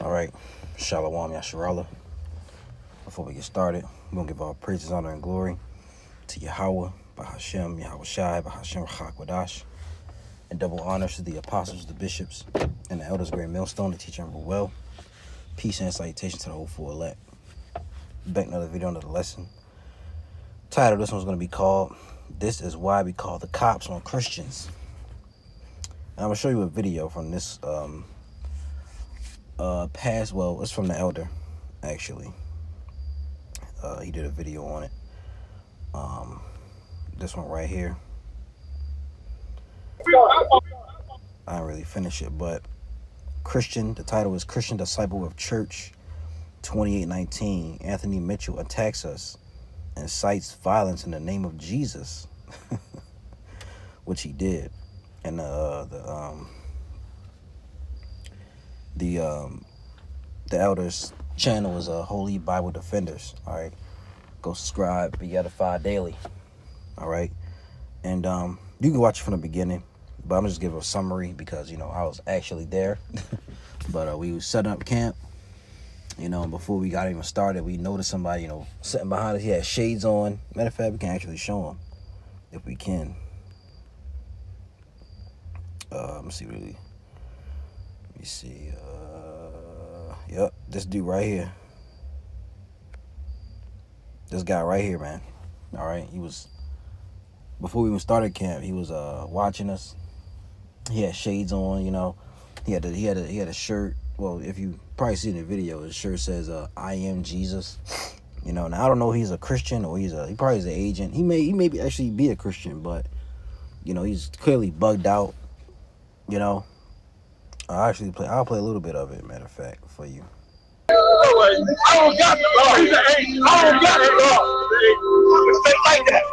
All right, Shalom Yasharallah. Before we get started, we're going to give all praises, honor, and glory to Yahweh, Bahashem, Yahweh Shai, Bahashem Chakwadash, and double honors to the apostles, the bishops, and the elders of Great Millstone, the teacher and well. Peace and salutation to the whole full elect. Back another video, another lesson. Title of this one's going to be called, This is Why We Call the Cops on Christians. And I'm going to show you a video from this it's from the elder, actually. He did a video on it. This one right here. I didn't really finish it, but the title is Christian Disciple of Church 2819. Anthony Mitchell attacks us and cites violence in the name of Jesus, which he did. And the elder's channel is Holy Bible Defenders. All right, go subscribe, be edified daily. All right, and you can watch it from the beginning, but I'm just giving a summary because I was actually there. But we was setting up camp, and before we got even started, we noticed somebody sitting behind us. He had shades on. Matter of fact, we can actually show him if we can. Let me see. Yep, this dude right here. This guy right here, man. All right, he was, before we even started camp, he was watching us. He had shades on, He had a shirt. Well, if you probably see in the video, his shirt says "I am Jesus." Now I don't know if he's a Christian or he probably is an agent. He may actually be a Christian, but he's clearly bugged out. I'll play a little bit of it, matter of fact, for you. I don't got the law. He's an agent. I don't got the law. Stay like that.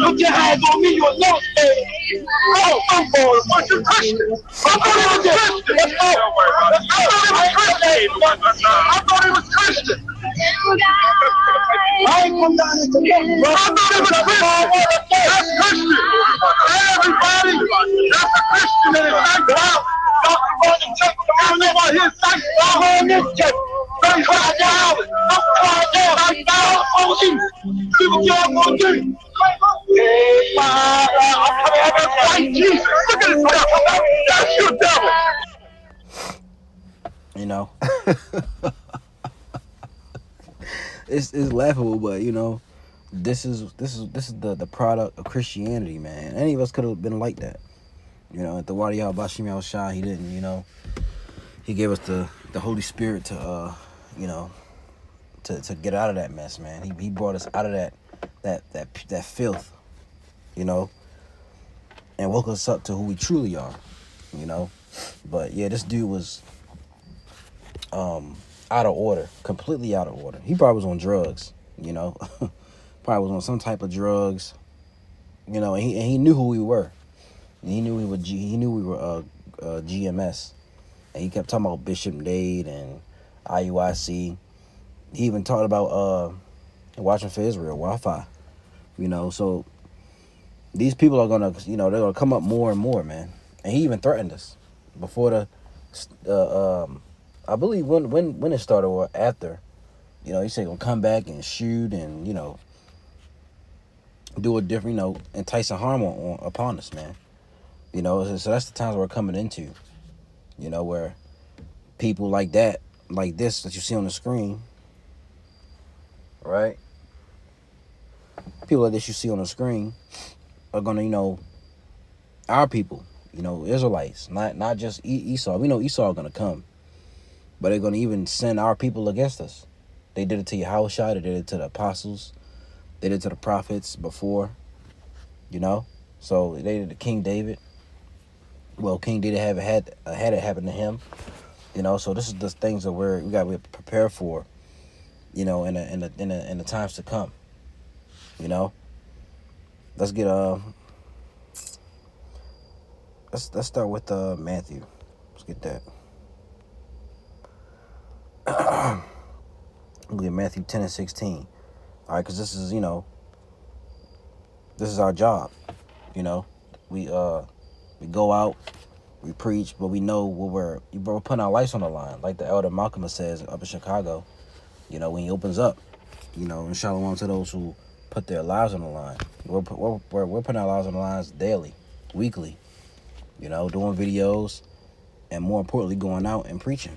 Put your hands on me, you a low stage. Oh, I'm going. What's your Christian? I thought he was Christian. Let's go. I thought he was Christian. I ain't come down here to look, bro. I thought he was Christian. That's Christian. Everybody, that's a Christian in his background. Y'all going to church. I don't know about his site. I'm on this church. I'm crying down. I'm down on you. See what y'all gonna do. Hey, I'm coming out of fight Jesus. Look at this devil. That's your devil. It's laughable, but this is the product of Christianity, man. Any of us could have been like that. At the Wadi al-Bashim al-Shah, he didn't, he gave us the Holy Spirit to to get out of that mess, man. He brought us out of that filth, and woke us up to who we truly are, But yeah, this dude was out of order, completely out of order. He probably was on drugs, probably was on some type of drugs, and he knew who we were. And he knew we were GMS, and he kept talking about Bishop Nade and IUIC. He even talked about Watching for Israel, Wi-Fi, So these people are gonna, they're gonna come up more and more, man. And he even threatened us before I believe when it started or after, he said gonna come back and shoot and do a different, enticing harm upon us, man. So that's the times we're coming into, where people like that, like this that you see on the screen, right? People like this you see on the screen are gonna, our people, Israelites, not just Esau. We know Esau are gonna come, but they're gonna even send our people against us. They did it to Yahushua, they did it to the apostles, they did it to the prophets before, So they did it to King David. Well, King David had it happen to him, So this is the things that we got to prepare for, in the times to come, Let's get let's start with Matthew. Let's get that. We'll get Matthew 10 and 16. All right, because this is this is our job. We go out. We preach, but we know what we're putting our lives on the line. Like the elder Malcolm says up in Chicago, you know, when he opens up, you know, and shalom to those who put their lives on the line. We're putting our lives on the lines daily, weekly, you know, doing videos, and more importantly, going out and preaching.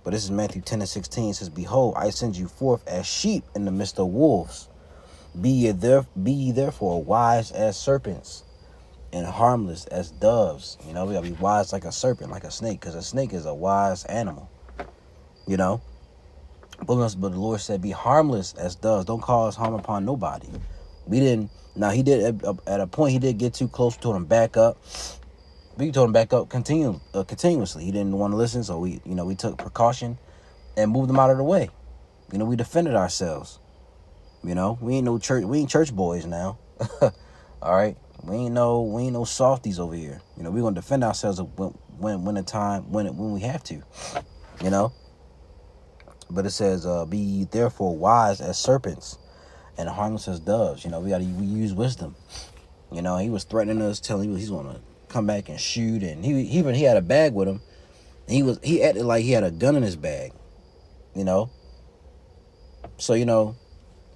But this is Matthew 10:16. It says, "Behold, I send you forth as sheep in the midst of wolves. Be ye therefore wise as serpents and harmless as doves." You know, we gotta be wise like a serpent, like a snake, because a snake is a wise animal. You know, but the Lord said, "Be harmless as doves. Don't cause harm upon nobody." We didn't. Now he did at a point. He did get too close. Told him back up. We told him back up continuously. He didn't want to listen, so we took precaution and moved him out of the way. You know, we defended ourselves. You know, we ain't church boys now. All right, we ain't no softies over here. You know, we're gonna defend ourselves when we have to. You know, but it says, "Be therefore wise as serpents and harmless as doves." You know, we use wisdom. You know, he was threatening us, telling he's gonna come back and shoot, and he had a bag with him. He acted like he had a gun in his bag. You know, so you know,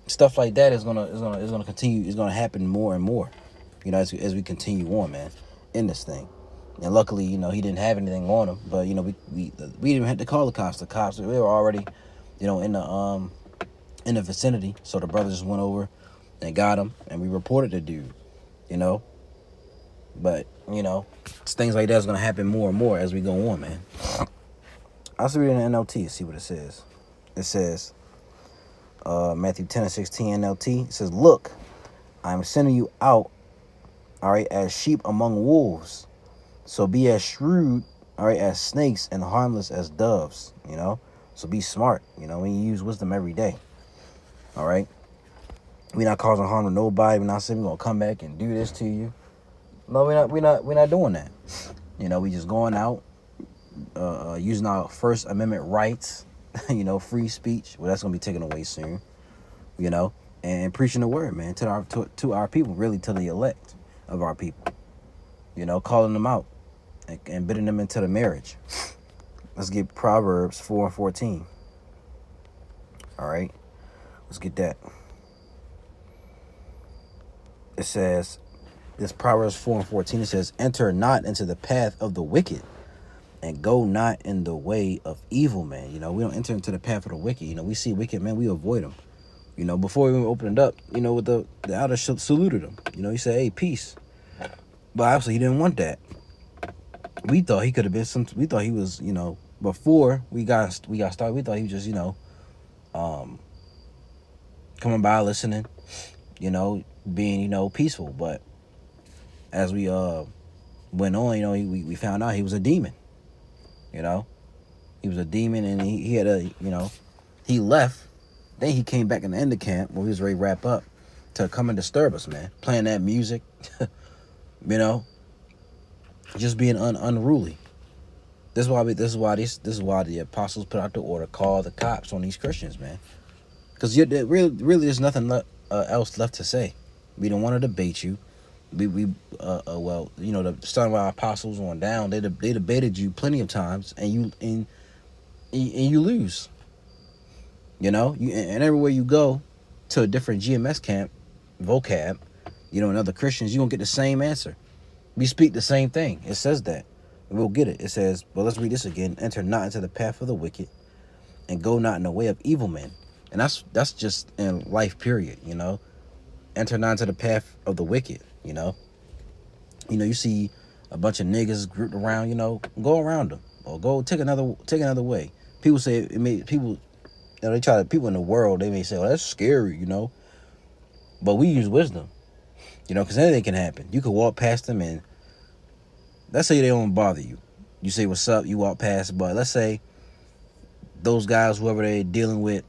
stuff like that is gonna continue. Is gonna happen more and more. You know, as we continue on, man, in this thing. And luckily, you know, he didn't have anything on him. But you know, we didn't have to call the cops. The cops, we were already, you know, in the vicinity. So the brothers just went over and got him, and we reported the dude. You know, but you know, things like that's gonna happen more and more as we go on, man. I'll read it in the NLT and see what it says. It says, Matthew 10:16 NLT. It says, "Look, I am sending you out, all right, as sheep among wolves. So be as shrewd, all right, as snakes and harmless as doves." You know, so be smart. You know, when you use wisdom every day. All right, we're not causing harm to nobody. We're not saying we're gonna come back and do this to you. No, we're not doing that. You know, we just going out, using our First Amendment rights. You know, free speech. Well, that's gonna be taken away soon. You know, and preaching the word, man, to our people, really to the elect of our people. You know, calling them out and bidding them into the marriage. Let's get Proverbs 4:14. All right, let's get that. It says, this Proverbs 4:14. It says, "Enter not into the path of the wicked, and go not in the way of evil men." You know, we don't enter into the path of the wicked. You know, we see wicked men, we avoid them. You know, before we even opened it up, you know, with the elder saluted him. You know, he said, "Hey, peace." But obviously he didn't want that. We thought he could have been we thought he was, you know, before we got started, we thought he was just, you know, coming by, listening, you know, being, you know, peaceful. But as we went on, you know, we found out he was a demon. You know, he was a demon, and he had you know, he left. Then he came back in the end of camp when we was ready to wrap up to come and disturb us, man. Playing that music, you know, just being unruly. This is why the apostles put out the order, call the cops on these Christians, man. Because really, there's nothing else left to say. We don't want to debate you. Well, you know, starting with our apostles on down, they debated you plenty of times, and you lose. You know, and everywhere you go to a different GMS camp, vocab, you know, and other Christians, you're gonna get the same answer. We speak the same thing. It says that. We'll get it. It says, well, let's read this again. "Enter not into the path of the wicked, and go not in the way of evil men." And that's just in life, period. You know, enter not into the path of the wicked. You know, you see a bunch of niggas grouped around. You know, go around them or go take another way. People say people. You know, people in the world, they may say, "Oh, that's scary," you know. But we use wisdom, you know, because anything can happen. You could walk past them, and let's say they don't bother you. You say, "What's up?" You walk past, but let's say those guys, whoever they're dealing with,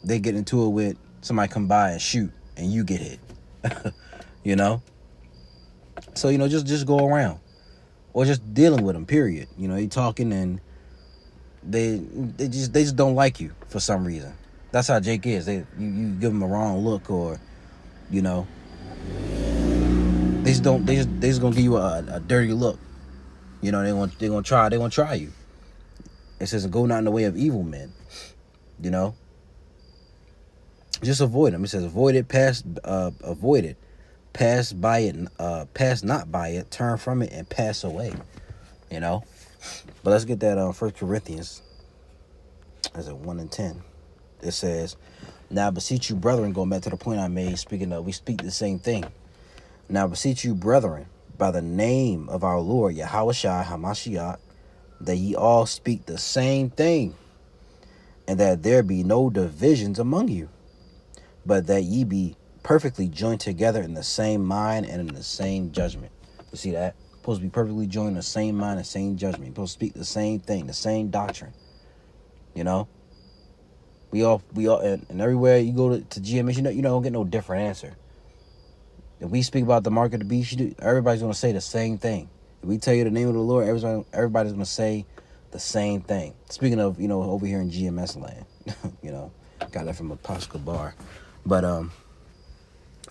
they get into it with somebody, come by and shoot, and you get hit. You know. So, you know, just go around, or just dealing with them. Period. You know, you talking and they just don't like you for some reason. That's how Jake is. You give them a wrong look, or you know, they just gonna give you a dirty look. You know, they're gonna try you. It says, go not in the way of evil men. You know, just avoid them. It says, avoid it, pass by it, pass not by it, turn from it, and pass away. You know, but let's get that 1 Corinthians, as a 1 and 10. It says, now I beseech you, brethren, going back to the point I made, speaking of, we speak the same thing. Now I beseech you, brethren, by the name of our Lord Yahushua HaMashiach, that ye all speak the same thing, and that there be no divisions among you, but that ye be perfectly joined together in the same mind and in the same judgment. You see that? Supposed to be perfectly joined in the same mind and same judgment. You're supposed to speak the same thing, the same doctrine. You know? We all, and everywhere you go to GMS, you don't get no different answer. If we speak about the mark of the beast, everybody's going to say the same thing. If we tell you the name of the Lord, everybody's going to say the same thing. Speaking of, over here in GMS land, got that from Apostle Bar. But,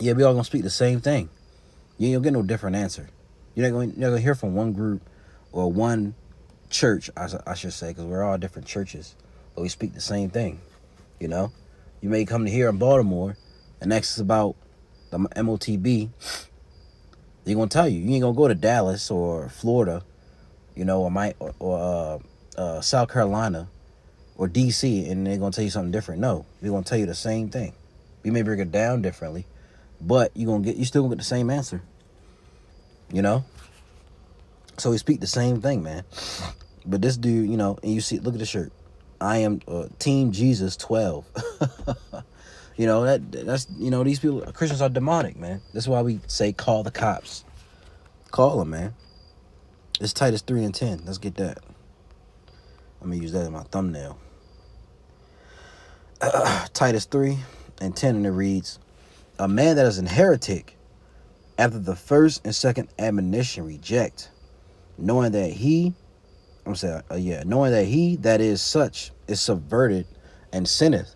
yeah, we all going to speak the same thing. You ain't going to get no different answer. You're not going to hear from one group or one church, I should say, because we're all different churches, but we speak the same thing. You may come to here in Baltimore and ask us about the MOTB. They're gonna tell you ain't gonna go to Dallas or Florida, or South Carolina or DC, and they're gonna tell you something different. No, they're gonna tell you the same thing. We may break it down differently, but you still gonna get the same answer. So we speak the same thing, man. But this dude, and you see, look at the shirt. I am Team Jesus 12. That's these people, Christians are demonic, man. That's why we say call the cops. Call them, man. It's Titus 3 and 10. Let's get that. I'm gonna use that as my thumbnail. Titus 3 and 10, and it reads, a man that is an heretic, after the first and second admonition reject, knowing that he that is such is subverted and sinneth,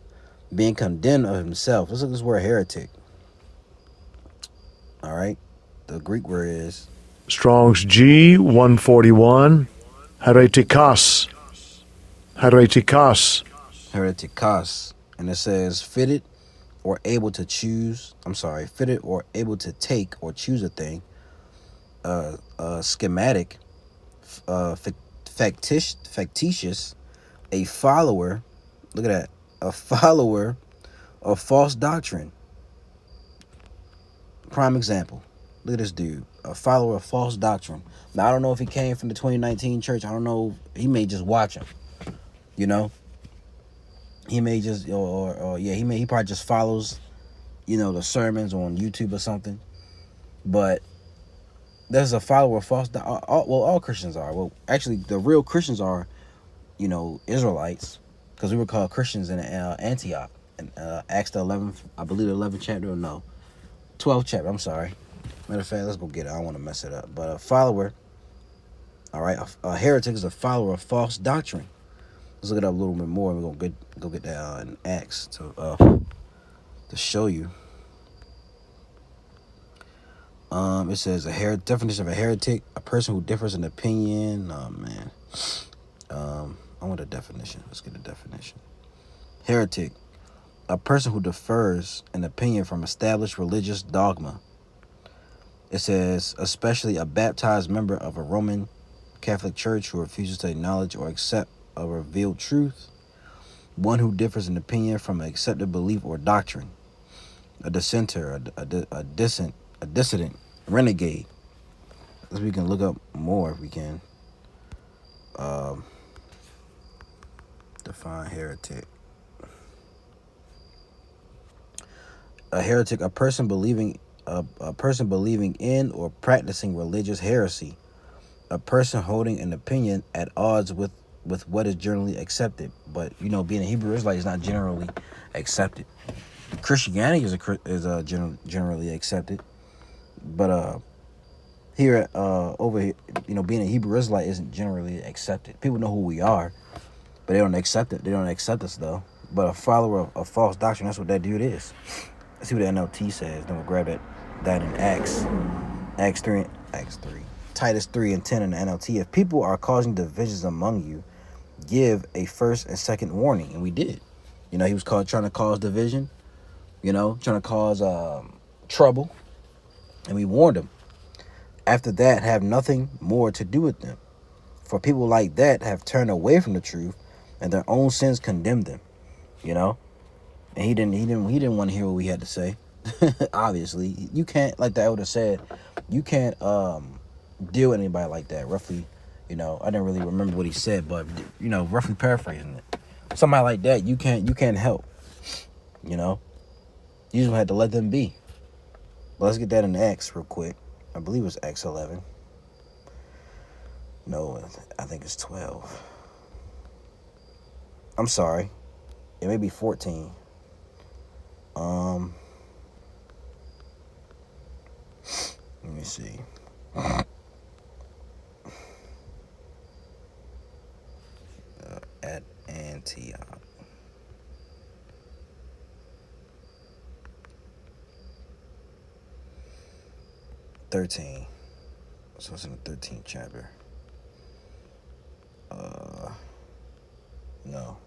being condemned of himself. Let's look at this word heretic. All right. The Greek word is Strong's G 141. Heretikos. And it says fitted or able to take or choose a thing. Schematic. Factitious, a follower. Look at that. A follower of false doctrine. Prime example. Look at this dude. A follower of false doctrine. Now, I don't know if he came from the 2019 church. I don't know. He may just watch him. He may just, he probably just follows, the sermons on YouTube or something. But there's a follower of false doctrine. All Christians are. Well, actually, the real Christians are, Israelites, because we were called Christians in Antioch. In Acts the 11th, I believe the 11th chapter, or no, 12th chapter, I'm sorry. Matter of fact, let's go get it. I don't want to mess it up. But a follower, all right, a heretic is a follower of false doctrine. Let's look it up a little bit more. We're going to go get that in Acts to show you. It says definition of a heretic, a person who differs in opinion. Oh man. I want a definition. Let's get a definition. Heretic, a person who differs in opinion from established religious dogma. It says especially a baptized member of a Roman Catholic Church who refuses to acknowledge or accept a revealed truth. One who differs in opinion from an accepted belief or doctrine. A dissenter, a dissident, renegade. As we can look up more if we can. Define heretic. A heretic, a person believing in or practicing religious heresy. A person holding an opinion at odds with what is generally accepted. But being a Hebrew Israelite is not generally accepted. Christianity is generally accepted. But here over here, being a Hebrew Israelite isn't generally accepted. People know who we are, but they don't accept it. They don't accept us though. But a follower of false doctrine, that's what that dude is. Let's see what the NLT says. Then we'll grab that in Acts 3. Titus 3:10 in the NLT. If people are causing divisions among you, give a first and second warning. And we did. He was trying to cause division, trying to cause trouble. And we warned him. After that, have nothing more to do with them. For people like that have turned away from the truth, and their own sins condemn them. And he didn't want to hear what we had to say. Obviously, you can't, like the elder said, you can't deal with anybody like that. Roughly, I didn't really remember what he said, but roughly paraphrasing it. Somebody like that, you can't help. You just had to let them be. But let's get that in Acts real quick. I believe it's Acts 11. No, I think it's 12. I'm sorry. It may be 14. Let me see. At Antioch. (13). So it's in the 13th chapter. No.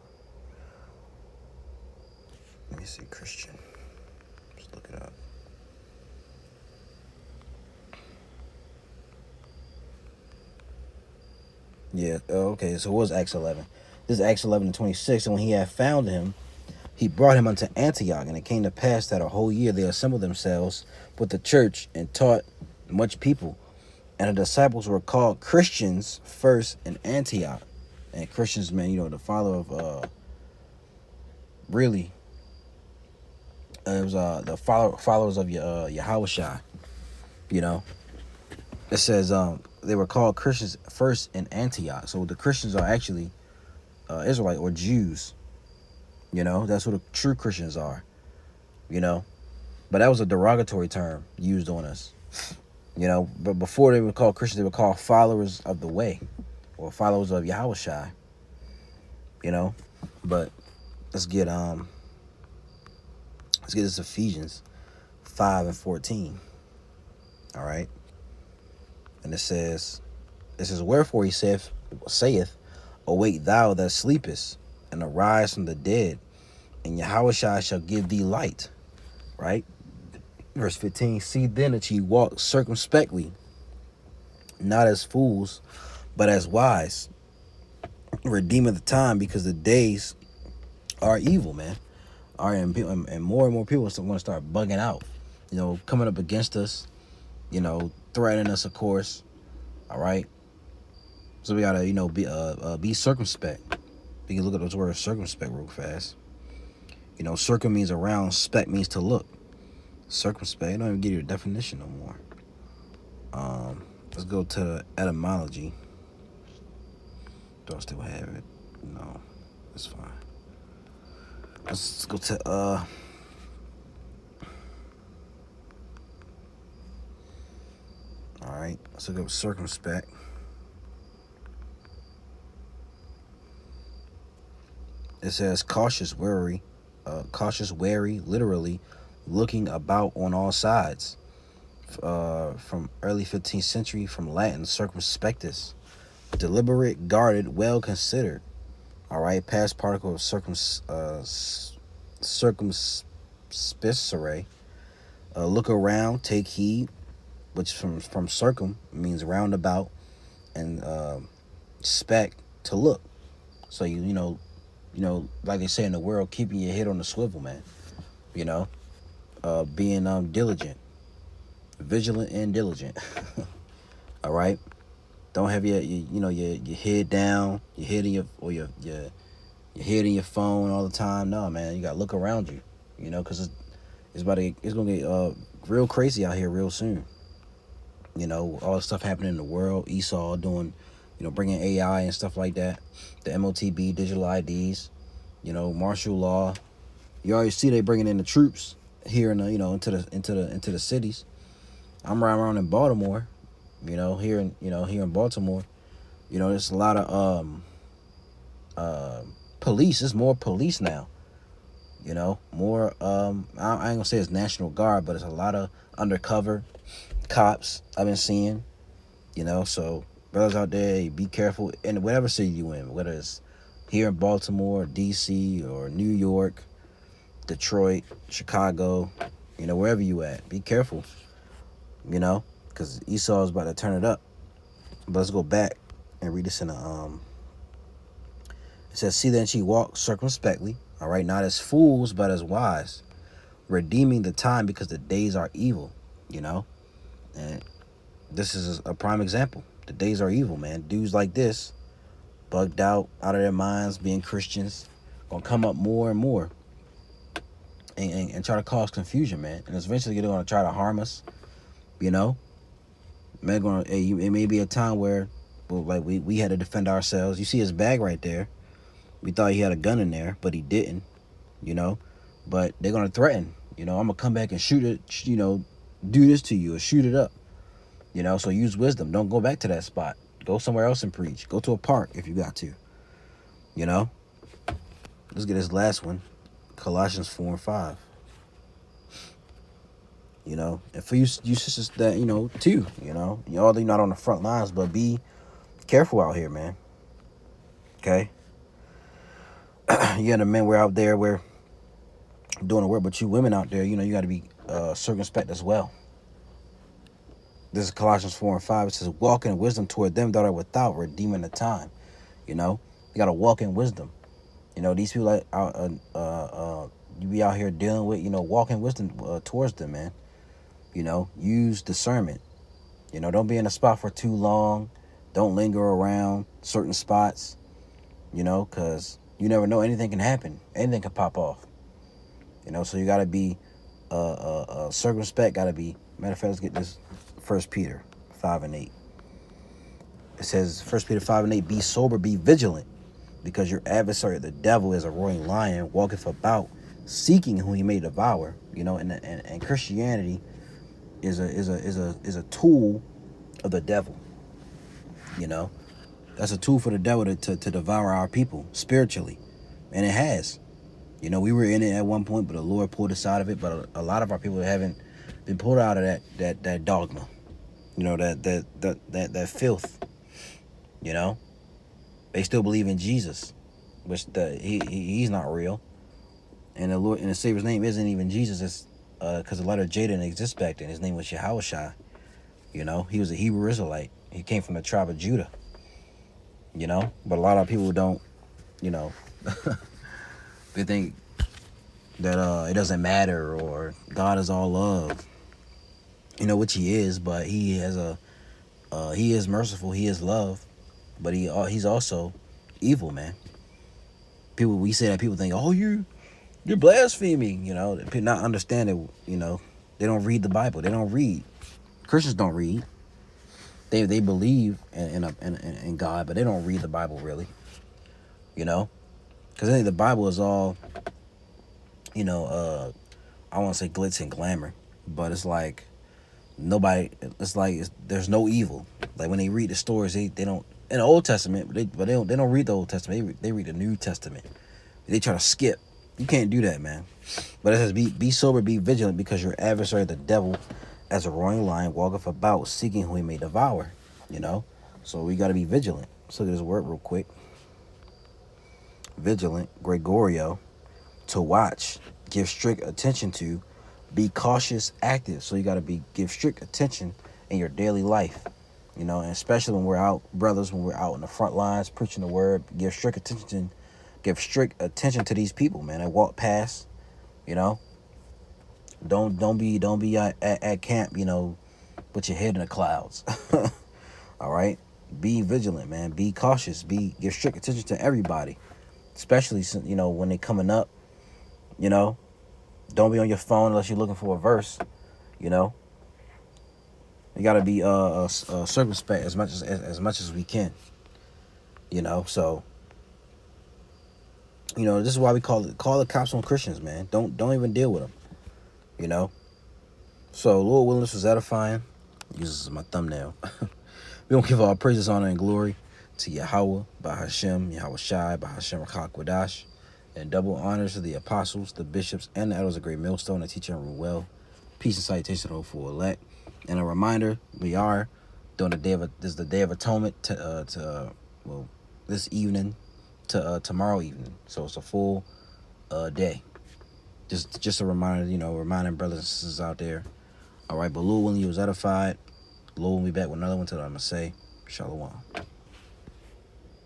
Let me see, Christian. Just look it up. Yeah, okay, so it was Acts 11. This is Acts 11:26, and when he had found him, he brought him unto Antioch, and it came to pass that a whole year they assembled themselves with the church and taught much people. And the disciples were called Christians first in Antioch. And Christians, man, the follower of, really, it was the followers of Yahushua. It says they were called Christians first in Antioch. So the Christians are actually Israelite or Jews. That's what the true Christians are. But that was a derogatory term used on us. But before they were called Christians, they were called followers of the way, or followers of Yahushua. But let's get this Ephesians 5:14. All right. And it says, wherefore he saith, awake thou that sleepest, and arise from the dead, and Yahushua shall give thee light. Right? Verse 15, see then that ye walk circumspectly, not as fools, but as wise, redeeming the time, because the days are evil, man. And more people want to start bugging out, coming up against us, threatening us, of course. All right. So we gotta, be circumspect. We can look at those words circumspect real fast. Circum means around, spec means to look. Circumspect, I don't even give you a definition no more. Let's go to the etymology. Do I still have it? No, it's fine. Let's go to all right, let's look up circumspect. It says cautious, wary, literally looking about on all sides. From early 15th century, from Latin circumspectus, deliberate, guarded, well considered. All right, past particle of circumspicere, look around, take heed, which from circum means roundabout, and spec to look. So like they say in the world, keeping your head on the swivel, man. Being diligent, vigilant and diligent. All right, don't have your head down, your head in your head in your phone all the time. No, man, you gotta look around you. Because it's gonna get real crazy out here real soon. All the stuff happening in the world. Esau doing, bringing AI and stuff like that. The MOTB, digital IDs. Martial law. You already see they bringing in the troops here in the, into the cities. I'm riding around in Baltimore, here in Baltimore, there's a lot of police. There's more police now. More I ain't gonna say it's National Guard, but it's a lot of undercover cops I've been seeing. You know, so brothers out there, be careful in whatever city you in, whether it's here in Baltimore, DC, or New York, Detroit, Chicago, you know, wherever you at. Be careful, you know, because Esau is about to turn it up. But let's go back and read this in a it says, see then she walked circumspectly, all right, not as fools, but as wise, redeeming the time because the days are evil, you know. And this is a prime example. The days are evil, man. Dudes like this, bugged out of their minds, being Christians, gonna come up more and more and try to cause confusion, man. And eventually they're gonna try to harm us, you know. Man, it may be a time where, well, like we had to defend ourselves. You see his bag right there. We thought he had a gun in there, but he didn't, you know. But they're gonna threaten, you know, I'm gonna come back and shoot it, you know, do this to you or shoot it up, you know. So use wisdom. Don't go back to that spot. Go somewhere else and preach. Go to a park if you got to, you know. Let's get this last one, Colossians 4:5. You know, and for you sisters that, you know, too, you know, y'all not on the front lines, but be careful out here, man. Okay. Yeah, the men we're out there, we're doing the work, but you women out there, you know, you got to be circumspect as well. This is Colossians 4:5. It says, walk in wisdom toward them that are without, redeeming the time. You know, you got to walk in wisdom. You know, these people you be out here dealing with, you know, walk in wisdom towards them, man. You know, use discernment. You know, don't be in a spot for too long. Don't linger around certain spots, you know, because you never know. Anything can happen. Anything can pop off. You know, so you got to be circumspect. Got to be, matter of fact, let's get this 1 Peter 5:8. It says, 1 Peter 5:8, be sober, be vigilant, because your adversary, the devil, is a roaring lion, walketh about, seeking whom he may devour. You know, and Christianity is a tool of the devil. You know, that's a tool for the devil to devour our people spiritually, and it has. You know, we were in it at one point, but the Lord pulled us out of it. But a lot of our people haven't been pulled out of that dogma. You know, that filth. You know, they still believe in Jesus, which he's not real, and the Lord and the Savior's name isn't even Jesus. It's because the letter J didn't exist back then. His name was Yahushua. You know, he was a Hebrew Israelite. He came from the tribe of Judah. You know, but a lot of people don't. You know, they think that it doesn't matter or God is all love. You know, which he is, but he has he is merciful. He is love, but he's also evil, man. We say that, people think, oh, you're blaspheming. You know, people not understand it. You know, they don't read the Bible. They don't read. Christians don't read. They believe in God, but they don't read the Bible really. You know, because I think the Bible is all, you know, I want to say glitz and glamour, but it's like there's no evil. Like when they read the stories, they don't, in the Old Testament, but they don't read the Old Testament. They read the New Testament. They try to skip. You can't do that, man. But it says, be sober, be vigilant, because your adversary, the devil, as a roaring lion, walketh about, seeking whom he may devour. You know, so we got to be vigilant. Let's look at this word real quick. Vigilant, Gregorio, to watch, give strict attention to, be cautious, active. So you got to give strict attention in your daily life. You know, and especially when we're out, brothers, when we're out in the front lines preaching the word, give strict attention to these people, man, that walk past. You know, don't be at camp, you know, with your head in the clouds. All right, be vigilant, man. Be cautious. Give strict attention to everybody, especially, you know, when they coming up. You know, don't be on your phone unless you're looking for a verse. You know, you gotta be circumspect as much as we can. You know, so, you know, this is why we call the cops on Christians, man. Don't even deal with them. You know, so Lord willing, this was edifying. Use this as my thumbnail. We don't give all praises, honor, and glory to Yahweh, Bahashem, Yahushai, Bahashem Rakakwadash, and double honors to the apostles, the bishops, and the elders of Great Millstone that teach and rule well. Peace and salutation to the full elect. And a reminder, we are during the this is the Day of Atonement this evening to tomorrow evening. So it's a full day. Just a reminder, reminding brothers and sisters out there. All right, but Lord, when you was edified, Lord will be back with another one. Till I'm gonna say, Shalom.